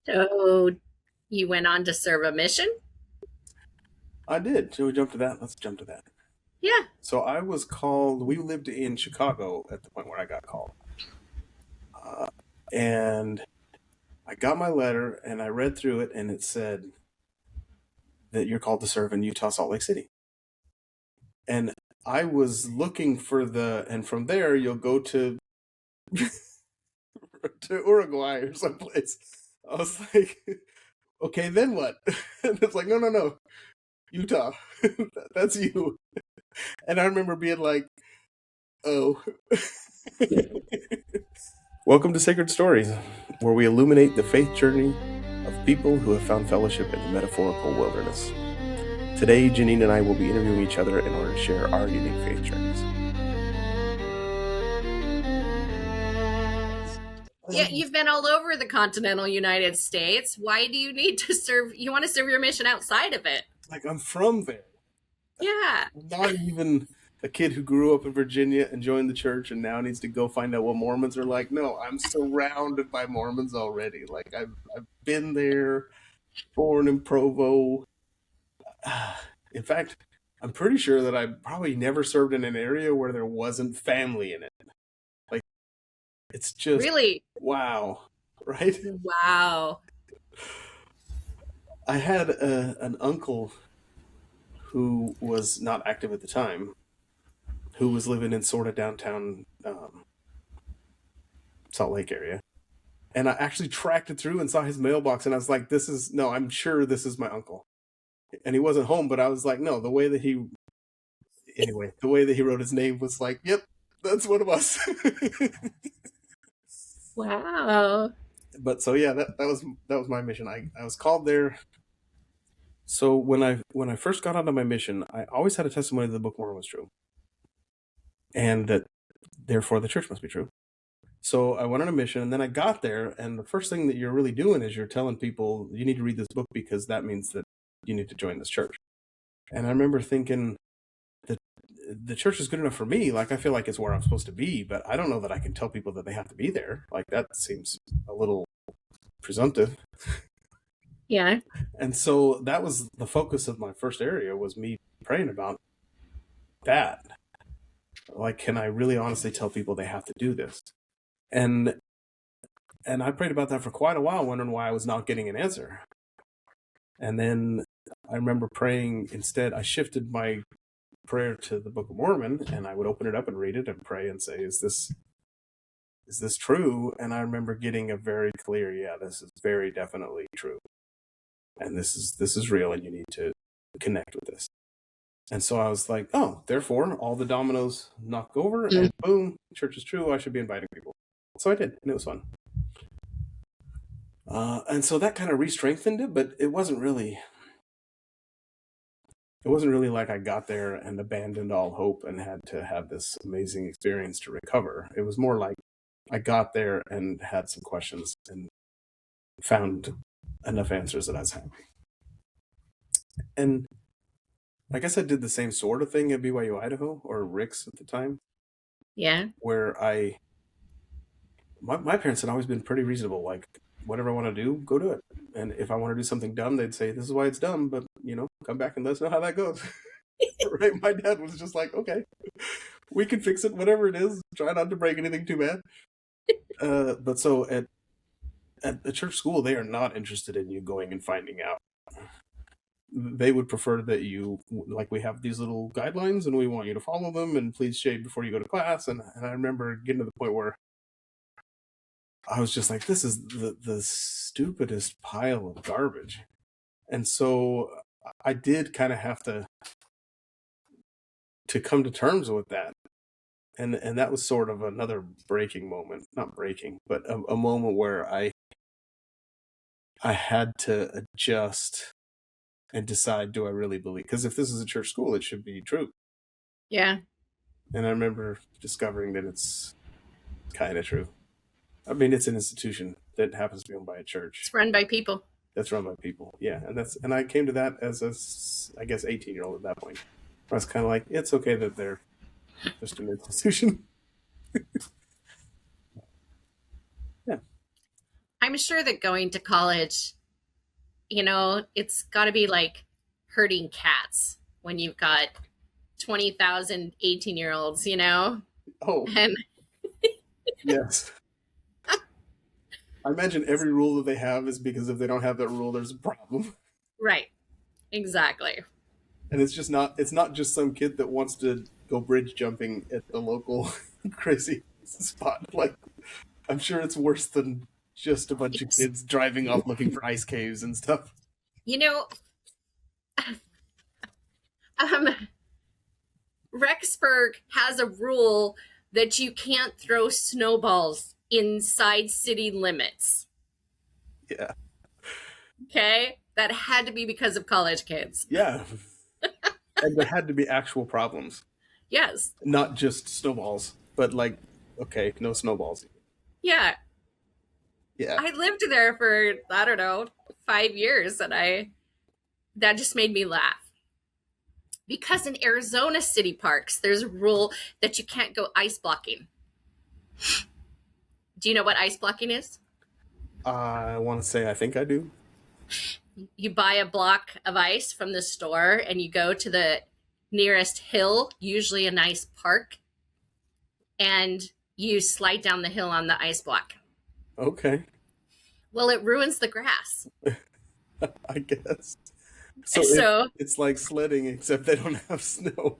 So you went on to serve a mission? I did. Shall we jump to that? Let's jump to that. Yeah. So I was called. We lived in Chicago at the point where I got called, uh, and I got my letter and I read through it, and it said that you're called to serve in Utah, Salt Lake City. And I was looking for and from there you'll go to Uruguay or someplace. I was like, okay, then what? And it's like, no, no, no, Utah, that's you. And I remember being like, oh. Welcome to Sacred Stories, where we illuminate the faith journey of people who have found fellowship in the metaphorical wilderness. Today, Janine and I will be interviewing each other in order to share our unique faith journeys. Yeah, you've been all over the continental United States. Why do you need to serve? You want to serve your mission outside of it? Like, I'm from there. Yeah. I'm not even a kid who grew up in Virginia and joined the church and now needs to go find out what Mormons are like. No, I'm surrounded by Mormons already. Like, I've been there, born in Provo. In fact, I'm pretty sure that I probably never served in an area where there wasn't family in it. Like, it's just Really? wow, right? Wow. I had an uncle who was not active at the time, who was living in sort of downtown Salt Lake area. And I actually tracked it through and saw his mailbox, and I was like, "This is no, I'm sure this is my uncle." And he wasn't home, but I was like, "No." The way that he wrote his name was like, "Yep, that's one of us." Wow. But so yeah, that was my mission. I was called there. So when I first got onto my mission, I always had a testimony that the Book of Mormon was true, and that therefore the church must be true. So I went on a mission, and then I got there, and the first thing that you're really doing is you're telling people you need to read this book because that means that you need to join this church. And I remember thinking that the church is good enough for me. Like, I feel like it's where I'm supposed to be, but I don't know that I can tell people that they have to be there. Like, that seems a little presumptive. Yeah. And so that was the focus of my first area, was me praying about that. Like, can I really honestly tell people they have to do this? And I prayed about that for quite a while, wondering why I was not getting an answer. And then I remember praying instead. I shifted my prayer to the Book of Mormon, and I would open it up and read it and pray and say, "Is this true?" And I remember getting a very clear, "Yeah, this is very definitely true, and this is real, and you need to connect with this." And so I was like, "Oh, therefore, all the dominoes knock over, Mm. and boom, church is true. I should be inviting people." So I did, and it was fun. And so that kind of re-strengthened it, but it wasn't really like I got there and abandoned all hope and had to have this amazing experience to recover. It was more like I got there and had some questions and found enough answers that I was happy. And I guess I did the same sort of thing at BYU Idaho, or Rick's at the time, Yeah. where my parents had always been pretty reasonable. Like, whatever I want to do, go do it. And if I want to do something dumb, they'd say, "This is why it's dumb, but come back and let us know how that goes." Right? My dad was just like, "Okay, we can fix it, whatever it is. Try not to break anything too bad." But so at the church school, they are not interested in you going and finding out. They would prefer that we have these little guidelines and we want you to follow them, and please shave before you go to class. And I remember getting to the point where I was just like, this is the stupidest pile of garbage. And so I did kind of have to come to terms with that. And that was sort of another breaking moment, not breaking, but a moment where I had to adjust and decide, do I really believe? Because if this is a church school, it should be true. Yeah. And I remember discovering that it's kind of true. I mean, it's an institution that happens to be owned by a church It's run by people. that's run by people. Yeah, and I came to that as I guess 18-year-old at that point. I was kind of like, it's okay that they're just an institution. Yeah. I'm sure that going to college, it's got to be like herding cats when you've got 20,000 18-year-olds, Oh, And yes. I imagine every rule that they have is because if they don't have that rule, there's a problem. right, exactly. And it's not just some kid that wants to go bridge jumping at the local crazy spot. Like, I'm sure it's worse than just a bunch of Yes. kids driving off looking for ice caves and stuff. You know, um, Rexburg has a rule that you can't throw snowballs inside city limits. Yeah. Okay? That had to be because of college kids. Yeah. And there had to be actual problems, Yes. not just snowballs, but like, okay, no snowballs. Yeah. Yeah. I lived there for, I don't know, 5 years, and that just made me laugh. Because in Arizona city parks, there's a rule that you can't go ice blocking. Do you know what ice blocking is? I want to say I think I do. You buy a block of ice from the store and you go to the nearest hill, usually a nice park, and you slide down the hill on the ice block. Okay. Well, it ruins the grass. I guess. So So, it's like sledding, except they don't have snow.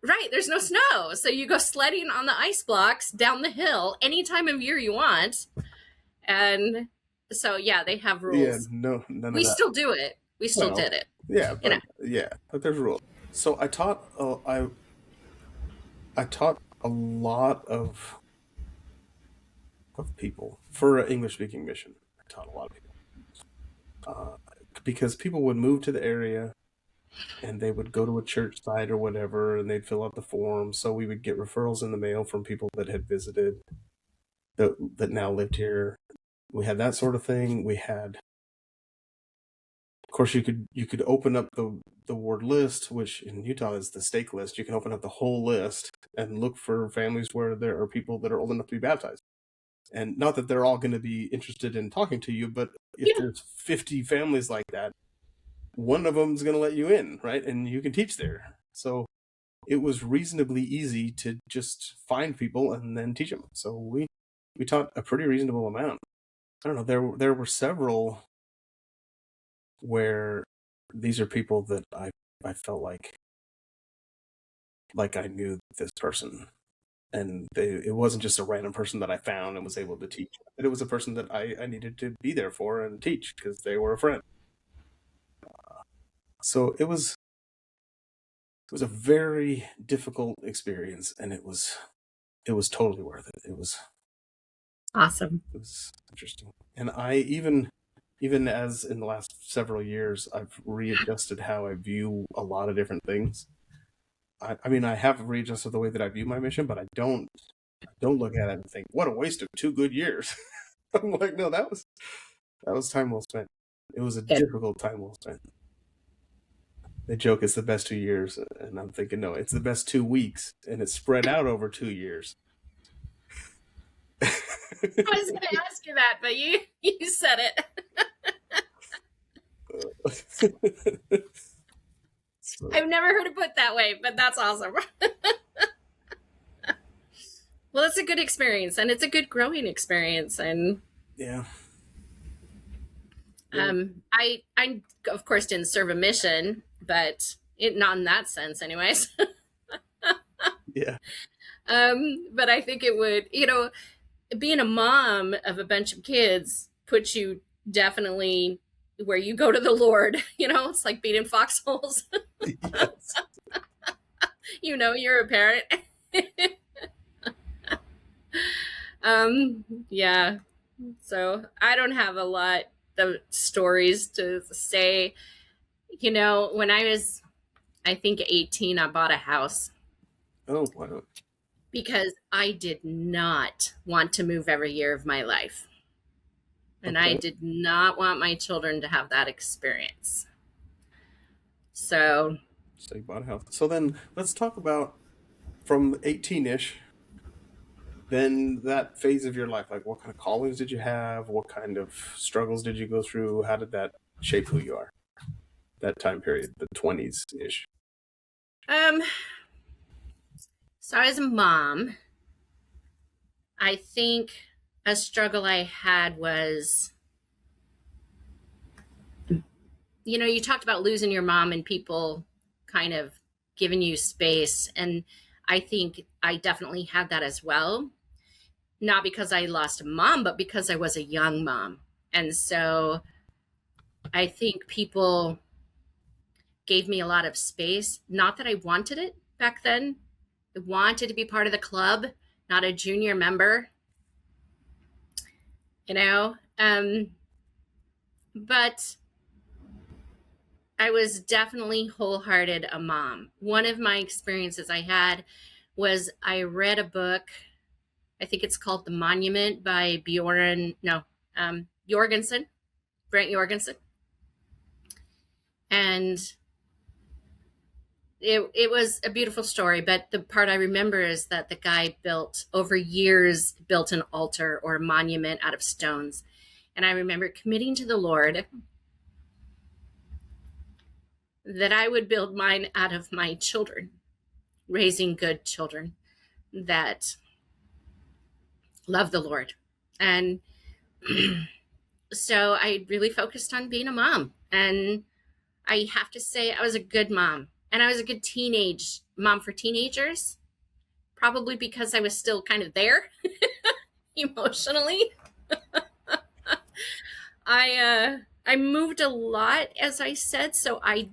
right, there's no snow. So you go sledding on the ice blocks down the hill any time of year you want. And so, yeah, they have Yeah, rules. no, none of We that. still do it. We still Well, did it. yeah, You know, but there's rules. So I taught a lot of people for an English speaking mission. I taught a lot of people uh, because people would move to the area and they would go to a church site or whatever, and they'd fill out the form. So we would get referrals in the mail from people that had visited that now lived here. We had that sort of thing. We had, of course, you could open up the ward list, which in Utah is the stake list. You can open up the whole list and look for families where there are people that are old enough to be baptized. And not that they're all going to be interested in talking to you, but if yeah, there's 50 families like that, one of them is going to let you in, right? And you can teach there. So it was reasonably easy to just find people and then teach them. So we taught a pretty reasonable amount. I don't know. There were several where these are people that I felt like I knew this person, and it wasn't just a random person that I found and was able to teach. It was a person that I needed to be there for and teach because they were a friend. So it was a very difficult experience, and it was totally worth it. awesome. It was interesting, and I even as in the last several years, I've readjusted how I view a lot of different things. I mean, I have readjusted the way that I view my mission, but I don't look at it and think, what a waste of 2 good years. I'm like, no, that was time well spent. It was a Good. difficult time well spent. They joke it's the best 2 years, and I'm thinking, no, it's the best 2 weeks, and it's spread out over 2 years. I was going to ask you that, but you said it. So, I've never heard it put that way, but that's awesome. Well, it's a good experience, and it's a good growing experience. And yeah. I of course didn't serve a mission, but not in that sense, anyways. Yeah. But I think it would, being a mom of a bunch of kids puts you definitely where you go to the Lord. It's like being in foxholes. Yes. You're a parent. Yeah. So I don't have a lot of stories to say. When I was, I think, 18, I bought a house Oh, wow. because I did not want to move every year of my life. And I Okay. did not want my children to have that experience. So, So you bought a house. So then let's talk about from 18-ish. then that phase of your life, like what kind of callings did you have? What kind of struggles did you go through? How did that shape who you are? That time period, the 20s ish. Um, so as a mom, I think a struggle I had was, you talked about losing your mom and people kind of giving you space. And I think I definitely had that as well. Not because I lost a mom, but because I was a young mom. And so I think people gave me a lot of space. Not that I wanted it back then. I wanted to be part of the club, not a junior member, you know? But I was definitely wholehearted a mom. One of my experiences I had was I read a book. I think it's called The Monument by Jorgensen, Brent Jorgensen. And it was a beautiful story, but the part I remember is that the guy over years built an altar or a monument out of stones. And I remember committing to the Lord that I would build mine out of my children, raising good children that love the Lord. And so I really focused on being a mom. And I have to say, I was a good mom. And I was a good teenage mom for teenagers, probably because I was still kind of there emotionally. I moved a lot, as I said, so I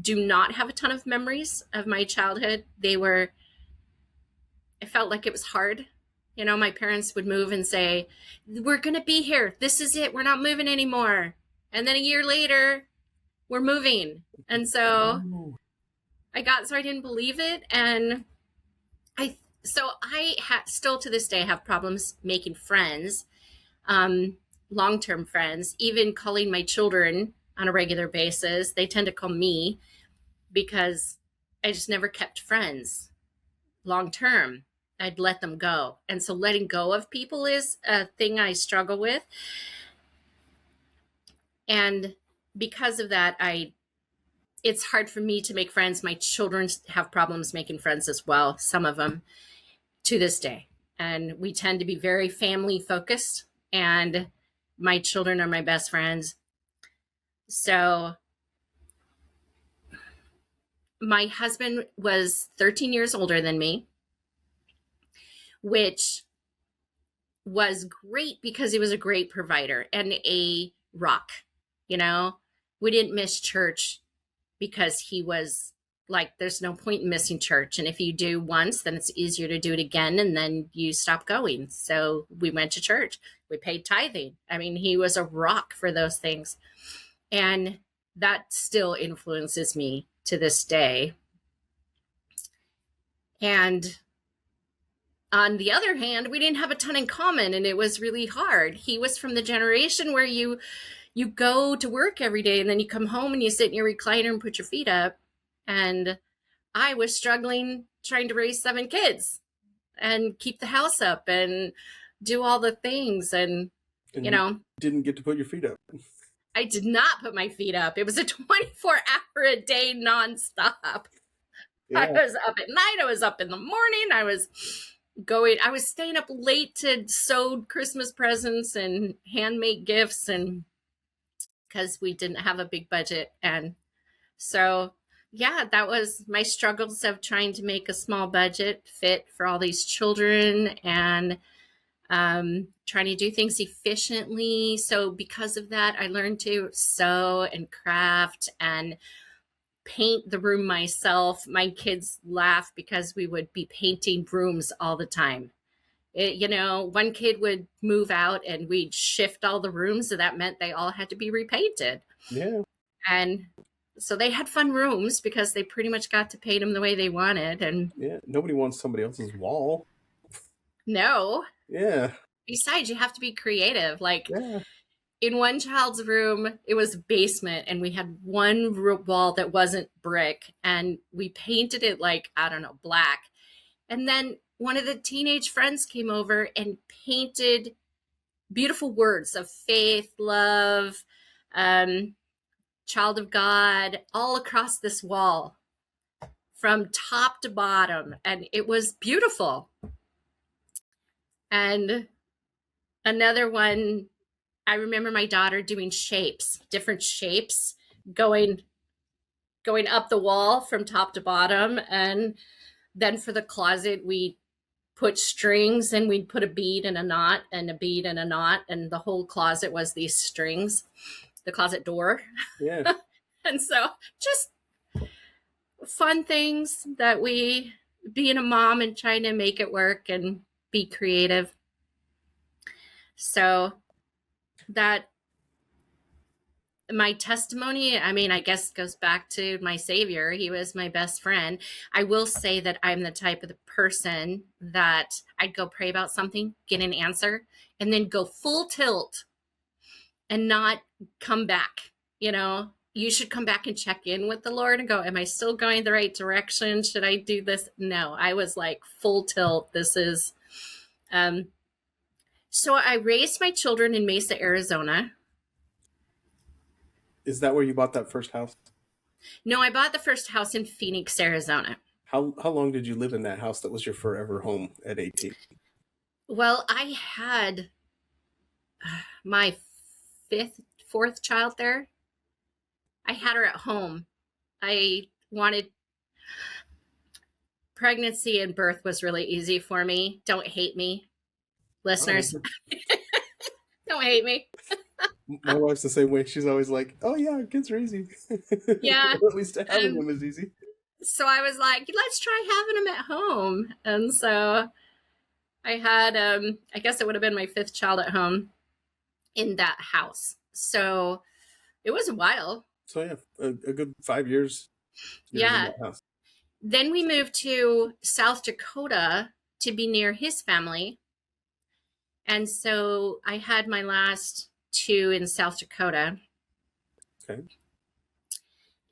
do not have a ton of memories of my childhood. I felt like it was hard. My parents would move and say, "We're going to be here. This is it. We're not moving anymore." And then a year later, we're moving. And so so I didn't believe it. And I still to this day have problems making friends, long-term friends, even calling my children on a regular basis. They tend to call me because I just never kept friends long-term. I'd let them go. And so letting go of people is a thing I struggle with. And because of that, it's hard for me to make friends. My children have problems making friends as well, some of them to this day. And we tend to be very family focused, and my children are my best friends. So my husband was 13 years older than me, which was great because he was a great provider and a rock. We didn't miss church because he was like, there's no point in missing church. And if you do once, then it's easier to do it again. And then you stop going. So we went to church. We paid tithing. I mean, he was a rock for those things. And that still influences me to this day. And on the other hand, we didn't have a ton in common, and it was really hard. He was from the generation where you go to work every day and then you come home and you sit in your recliner and put your feet up. And I was struggling trying to raise 7 kids and keep the house up and do all the things. And you didn't get to put your feet up. I did not put my feet up. It was a 24-hour a day nonstop. Yeah. I was up at night. I was up in the morning. I was staying up late to sew Christmas presents and handmade gifts, and because we didn't have a big budget. And so, yeah, that was my struggles of trying to make a small budget fit for all these children and trying to do things efficiently. So because of that, I learned to sew and craft and paint the room myself. My kids laugh because we would be painting rooms all the time. One kid would move out and we'd shift all the rooms. So that meant they all had to be repainted. Yeah. And so they had fun rooms because they pretty much got to paint them the way they wanted. And yeah, nobody wants somebody else's wall. No. Yeah. Besides, you have to be creative. Like in one child's room, it was a basement, and we had one wall that wasn't brick, and we painted it like, I don't know, black. And then one of the teenage friends came over and painted beautiful words of faith, love, um, child of God, all across this wall from top to bottom. And it was beautiful. And another one, I remember my daughter doing shapes, different shapes, going up the wall from top to bottom. And then for the closet, we put strings and we'd put a bead and a knot and a bead and a knot. And the whole closet was these strings, the closet door. Yeah. And so just fun things that we, being a mom and trying to make it work and be creative. So that, my testimony, I mean, I guess goes back to my Savior. He was my best friend. I will say that I'm the type of the person that I'd go pray about something, get an answer, and then go full tilt and not come back. You know, you should come back and check in with the Lord and go, am I still going the right direction? Should I do this? No, I was like full tilt. This is, so I raised my children in Mesa, Arizona. Is that where you bought that first house? No, I bought the first house in Phoenix, Arizona. How long did you live in that house that was your forever home at 18? Well, I had my fourth child there. I had her at home. I wanted, pregnancy and birth was really easy for me. Don't hate me, listeners. Don't hate me. My wife's the same way. She's always like, "Oh yeah, kids are easy." Yeah. At least having them is easy. So I was like, let's try having them at home. And so I had, I guess it would have been my fifth child at home in that house. So it was a while. So yeah, a good 5 years. Yeah. In that house. Then we moved to South Dakota to be near his family. And so I had my last two in South Dakota. Okay.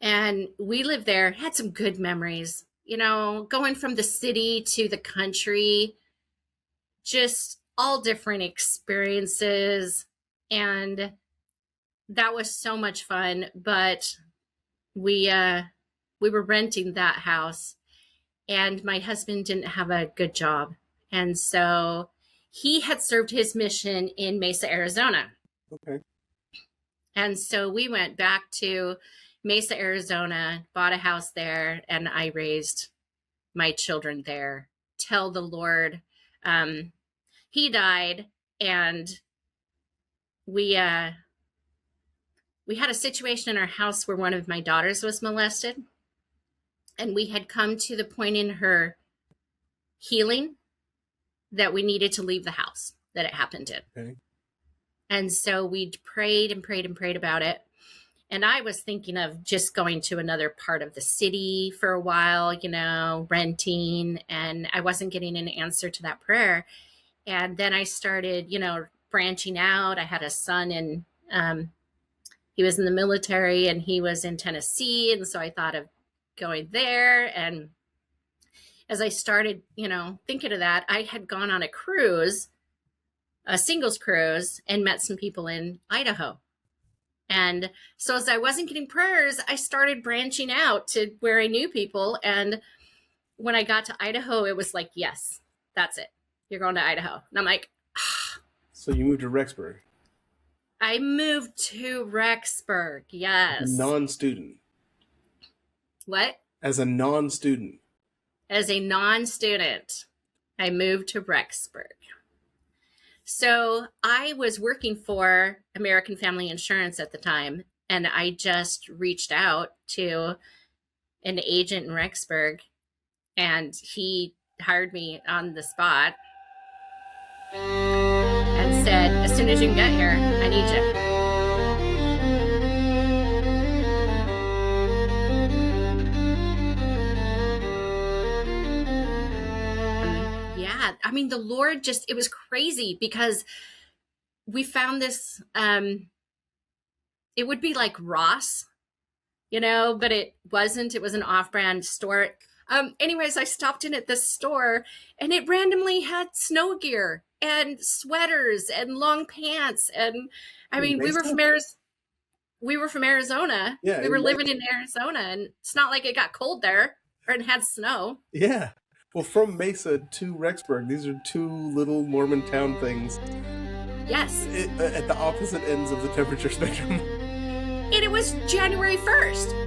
And we lived there, had some good memories, you know, going from the city to the country, just all different experiences. And that was so much fun. But we were renting that house, and my husband didn't have a good job. And so he had served his mission in Mesa, Arizona. Okay. And so we went back to Mesa, Arizona, bought a house there, and I raised my children there till the Lord, he died, and we had a situation in our house where one of my daughters was molested, and we had come to the point in her healing that we needed to leave the house that it happened in. Okay. And so we prayed and prayed and prayed about it. And I was thinking of just going to another part of the city for a while, you know, renting, and I wasn't getting an answer to that prayer. And then I started, you know, branching out. I had a son, and he was in the military, and he was in Tennessee. And so I thought of going there. And as I started, you know, thinking of that, I had gone on a cruise, a singles cruise, and met some people in Idaho. And so as I wasn't getting prayers, I started branching out to where I knew people. And when I got to Idaho, it was like, yes, that's it. You're going to Idaho. And I'm like, ah. So you moved to Rexburg? I moved to Rexburg, yes. Non-student. What? As a non-student. As a non-student, I moved to Rexburg. So I was working for American Family Insurance at the time, and I just reached out to an agent in Rexburg, and he hired me on the spot and said, as soon as you can get here, I need you. Yeah, I mean, the Lord just, it was crazy because we found this, it would be like Ross, you know, but it wasn't. It was an off-brand store. Anyways, I stopped in at this store and it randomly had snow gear and sweaters and long pants. And I In mean, Mesa? We were from Arizona. Yeah, We were living in Arizona, and it's not like it got cold there or it had snow. yeah. Well, from Mesa to Rexburg, these are two little Mormon town things Yes. at the opposite ends of the temperature spectrum. And it was January 1st.